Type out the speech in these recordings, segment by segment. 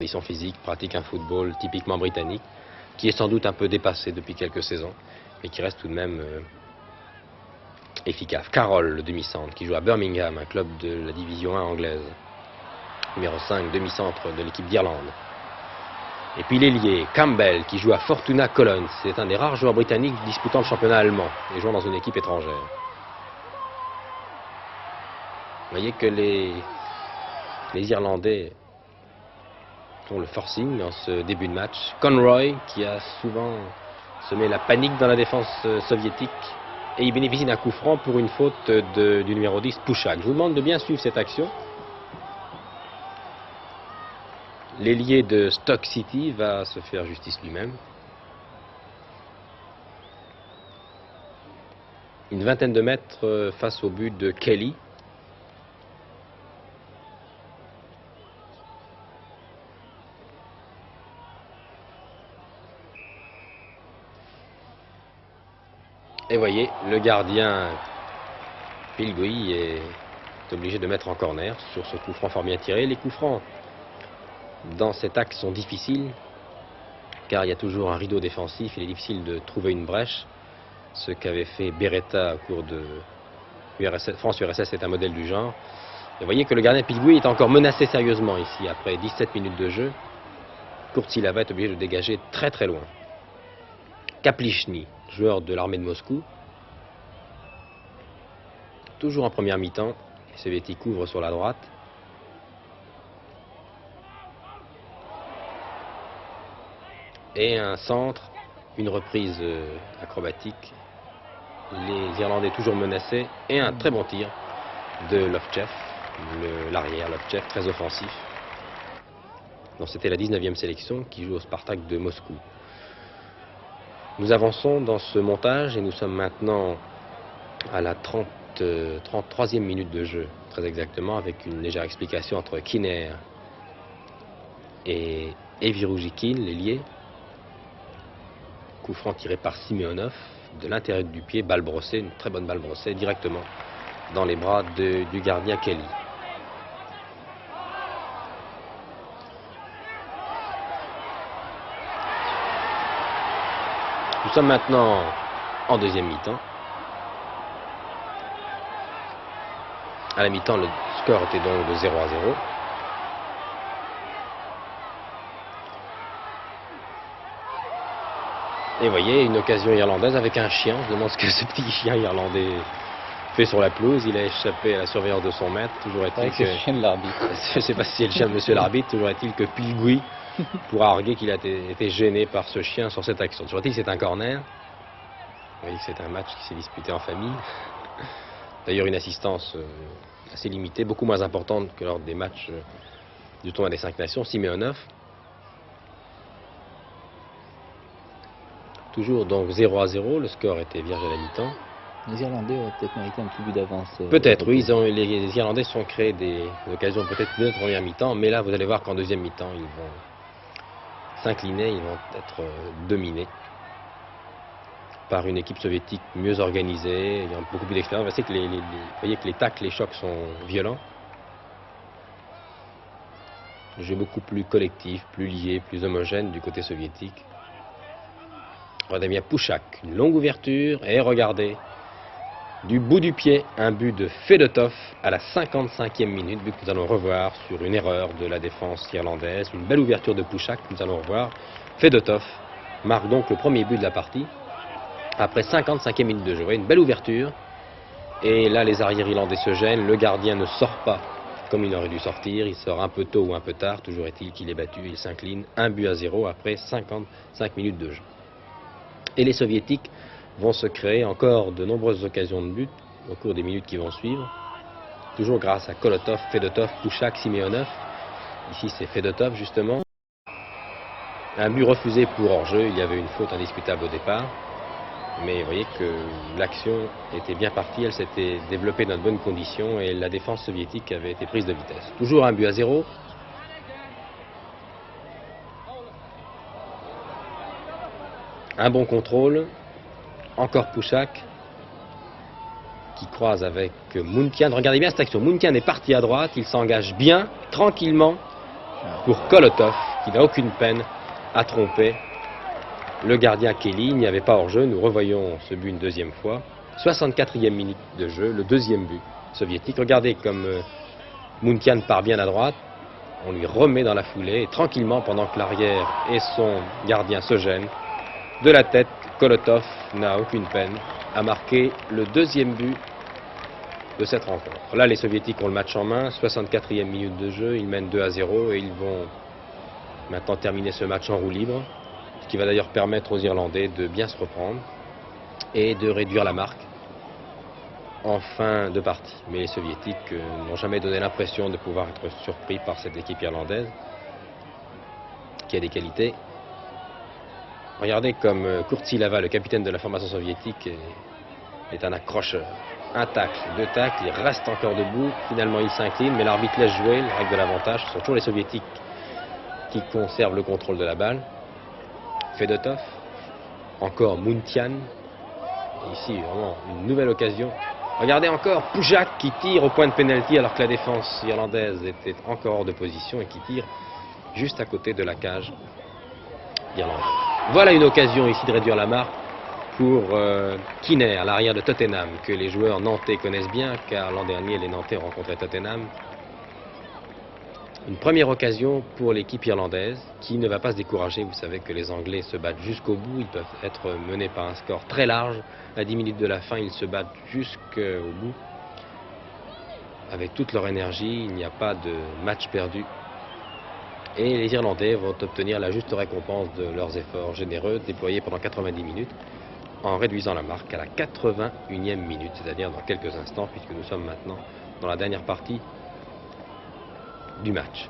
conditions physiques, pratique un football typiquement britannique, qui est sans doute un peu dépassé depuis quelques saisons, mais qui reste tout de même efficace. Carroll, le demi-centre, qui joue à Birmingham, un club de la division 1 anglaise. Numéro 5, demi-centre de l'équipe d'Irlande. Et puis l'ailier, Campbell, qui joue à Fortuna Cologne. C'est un des rares joueurs britanniques disputant le championnat allemand et jouant dans une équipe étrangère. Vous voyez que les Irlandais font le forcing en ce début de match. Conroy, qui a souvent semé la panique dans la défense soviétique, et il bénéficie d'un coup franc pour une faute du numéro 10, Pushak. Je vous demande de bien suivre cette action. L'ailier de Stoke City va se faire justice lui-même. Une vingtaine de mètres face au but de Kelly. Et voyez, le gardien Pilgui est obligé de mettre en corner sur ce coup franc fort bien tiré. Les coups francs dans cet axe sont difficiles, car il y a toujours un rideau défensif. Il est difficile de trouver une brèche. Ce qu'avait fait Beretta au cours de France-URSS est un modèle du genre. Et vous voyez que le gardien Pilgui est encore menacé sérieusement ici. Après 17 minutes de jeu, Kurtsilava est obligé de dégager très très loin. Kaplichny, joueur de l'armée de Moscou. Toujours en première mi-temps, les soviétiques ouvrent sur la droite. Et un centre, une reprise acrobatique. Les Irlandais toujours menacés. Et un très bon tir de Lovchev, l'arrière Lovchev, très offensif. Donc c'était la 19e sélection qui joue au Spartak de Moscou. Nous avançons dans ce montage et nous sommes maintenant à la 33e minute de jeu, très exactement, avec une légère explication entre Kinner et Viroujikin, l'ailier. Coup franc tiré par Simeonov, de l'intérieur du pied, balle brossée, une très bonne balle brossée, directement dans les bras du gardien Kelly. Nous sommes maintenant en deuxième mi-temps. À la mi-temps, le score était donc de 0-0. Et vous voyez, une occasion irlandaise avec un chien. Je me demande ce que ce petit chien irlandais fait sur la pelouse. Il a échappé à la surveillance de son maître. Toujours est-il que... C'est le chien de l'arbitre. Je ne sais pas si c'est le chien de monsieur l'arbitre. Toujours est-il que Pilgui pourra arguer qu'il a été gêné par ce chien sur cette action. Toujours est-il que c'est un corner. Vous voyez que c'est un match qui s'est disputé en famille. D'ailleurs, une assistance assez limitée, beaucoup moins importante que lors des matchs du tournoi des 5 nations. Simeonov. Toujours donc 0-0, le score était vierge à la mi-temps. Les Irlandais auraient peut-être mérité un petit but d'avance. Peut-être, oui, les Irlandais se sont créés des occasions peut-être mieux de première mi-temps, mais là vous allez voir qu'en deuxième mi-temps, ils vont s'incliner, ils vont être dominés par une équipe soviétique mieux organisée, ayant beaucoup plus d'expérience. Vous voyez que les tacles, les chocs sont violents. Le jeu beaucoup plus collectif, plus lié, plus homogène du côté soviétique. Regardez bien Pushak, une longue ouverture, et regardez, du bout du pied, un but de Fedotov à la 55e minute, but que nous allons revoir sur une erreur de la défense irlandaise, une belle ouverture de Pushak que nous allons revoir. Fedotov marque donc le premier but de la partie, après 55e minute de jeu. Vous voyez, une belle ouverture, et là les arrières irlandais se gênent, le gardien ne sort pas comme il aurait dû sortir, il sort un peu tôt ou un peu tard, toujours est-il qu'il est battu, il s'incline, 1-0 après 55 minutes de jeu. Et les soviétiques vont se créer encore de nombreuses occasions de but au cours des minutes qui vont suivre. Toujours grâce à Kolotov, Fedotov, Pushak, Simeonov. Ici c'est Fedotov justement. Un but refusé pour hors-jeu, il y avait une faute indiscutable au départ. Mais vous voyez que l'action était bien partie, elle s'était développée dans de bonnes conditions et la défense soviétique avait été prise de vitesse. Toujours 1-0. Un bon contrôle, encore Pushak, qui croise avec Muntian. Regardez bien cette action, Muntian est parti à droite, il s'engage bien, tranquillement, pour Kolotov, qui n'a aucune peine à tromper le gardien Kelly. Il n'y avait pas hors-jeu. Nous revoyons ce but une deuxième fois. 64e minute de jeu, le deuxième but soviétique. Regardez comme Muntian part bien à droite. On lui remet dans la foulée et tranquillement, pendant que l'arrière et son gardien se gênent, de la tête, Kolotov n'a aucune peine à marquer le deuxième but de cette rencontre. Là, les soviétiques ont le match en main. 64e minute de jeu, ils mènent 2-0 et ils vont maintenant terminer ce match en roue libre, ce qui va d'ailleurs permettre aux Irlandais de bien se reprendre et de réduire la marque en fin de partie. Mais les Soviétiques n'ont jamais donné l'impression de pouvoir être surpris par cette équipe irlandaise qui a des qualités. Regardez comme Kurtzi Lava, le capitaine de la formation soviétique, est un accrocheur. Un tacle, deux tacles, il reste encore debout. Finalement, il s'incline, mais l'arbitre laisse jouer, la règle de l'avantage. Ce sont toujours les Soviétiques qui conservent le contrôle de la balle. Fedotov, encore Muntian. Ici, vraiment, une nouvelle occasion. Regardez encore Pušák qui tire au point de pénalty alors que la défense irlandaise était encore hors de position et qui tire juste à côté de la cage irlandaise. Voilà une occasion ici de réduire la marque pour Kinner, à l'arrière de Tottenham, que les joueurs nantais connaissent bien, car l'an dernier, les Nantais ont rencontré Tottenham. Une première occasion pour l'équipe irlandaise, qui ne va pas se décourager. Vous savez que les Anglais se battent jusqu'au bout. Ils peuvent être menés par un score très large. À 10 minutes de la fin, ils se battent jusqu'au bout. Avec toute leur énergie, il n'y a pas de match perdu. Et les Irlandais vont obtenir la juste récompense de leurs efforts généreux déployés pendant 90 minutes en réduisant la marque à la 81e minute, c'est-à-dire dans quelques instants, puisque nous sommes maintenant dans la dernière partie du match.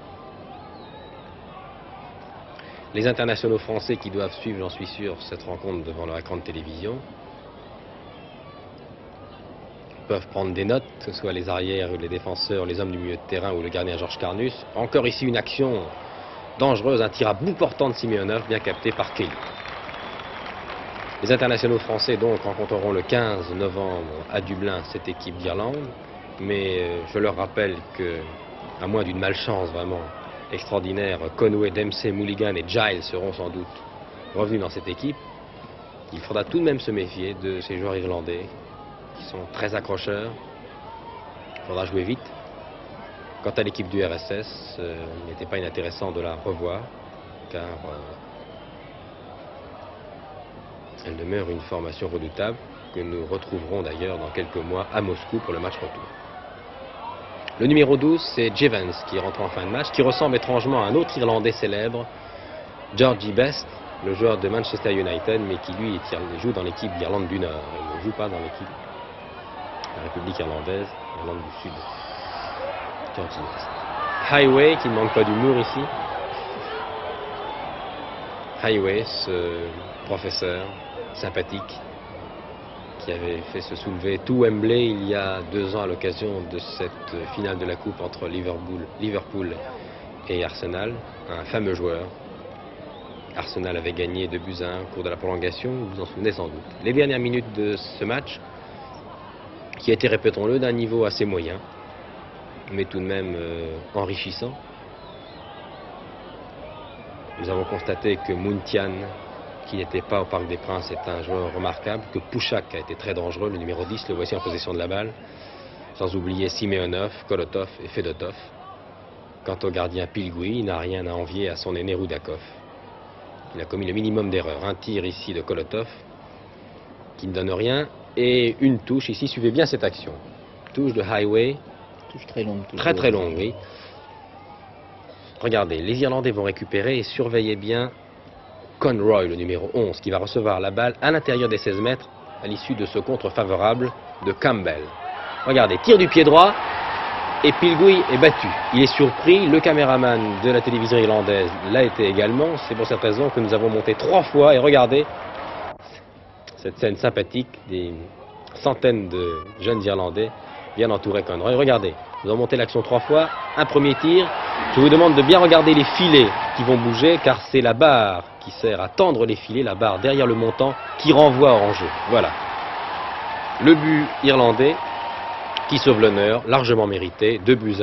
Les internationaux français qui doivent suivre, j'en suis sûr, cette rencontre devant leur écran de télévision peuvent prendre des notes, que ce soit les arrières ou les défenseurs, les hommes du milieu de terrain ou le gardien Georges Carnus. Encore ici une action dangereuse, un tir à bout portant de Simeonov, bien capté par Kelly. Les internationaux français donc rencontreront le 15 novembre à Dublin cette équipe d'Irlande, mais je leur rappelle que, à moins d'une malchance vraiment extraordinaire, Conway, Dempsey, Mulligan et Giles seront sans doute revenus dans cette équipe. Il faudra tout de même se méfier de ces joueurs irlandais qui sont très accrocheurs. Il faudra jouer vite. Quant à l'équipe du RSS, il n'était pas inintéressant de la revoir, car elle demeure une formation redoutable que nous retrouverons d'ailleurs dans quelques mois à Moscou pour le match retour. Le numéro 12, c'est Jevons qui rentre en fin de match, qui ressemble étrangement à un autre Irlandais célèbre, Georgie Best, le joueur de Manchester United, mais qui lui joue dans l'équipe d'Irlande du Nord. Il ne joue pas dans l'équipe de la République irlandaise, Irlande du Sud. Georgie Best. Highway, qui ne manque pas d'humour ici. Highway, ce professeur sympathique qui avait fait se soulever tout Wembley il y a 2 ans à l'occasion de cette finale de la Coupe entre Liverpool et Arsenal, un fameux joueur. Arsenal avait gagné 2-1 au cours de la prolongation, vous vous en souvenez sans doute. Les dernières minutes de ce match, qui a été, répétons-le, d'un niveau assez moyen, mais tout de même enrichissant. Nous avons constaté que Muntian, qui n'était pas au Parc des Princes, est un joueur remarquable, que Pušák a été très dangereux, le numéro 10, le voici en possession de la balle, sans oublier Simeonov, Kolotov et Fedotov. Quant au gardien Pilgui, il n'a rien à envier à son aîné Rudakov. Il a commis le minimum d'erreurs. Un tir ici de Kolotov, qui ne donne rien, et une touche ici. Suivez bien cette action. Touche de Highway. Touche très longue. Très très longue, oui. Regardez, les Irlandais vont récupérer et surveillez bien Conroy, le numéro 11, qui va recevoir la balle à l'intérieur des 16 mètres à l'issue de ce contre favorable de Campbell. Regardez, tir du pied droit et Pilgui est battu. Il est surpris, le caméraman de la télévision irlandaise l'a été également. C'est pour cette raison que nous avons monté 3 fois et regardez cette scène sympathique, des centaines de jeunes Irlandais viennent entourer Conroy. Regardez, nous avons monté l'action 3 fois, un premier tir. Je vous demande de bien regarder les filets qui vont bouger, car c'est la barre qui sert à tendre les filets, la barre derrière le montant, qui renvoie en jeu. Voilà. Le but irlandais qui sauve l'honneur, largement mérité, 2-1.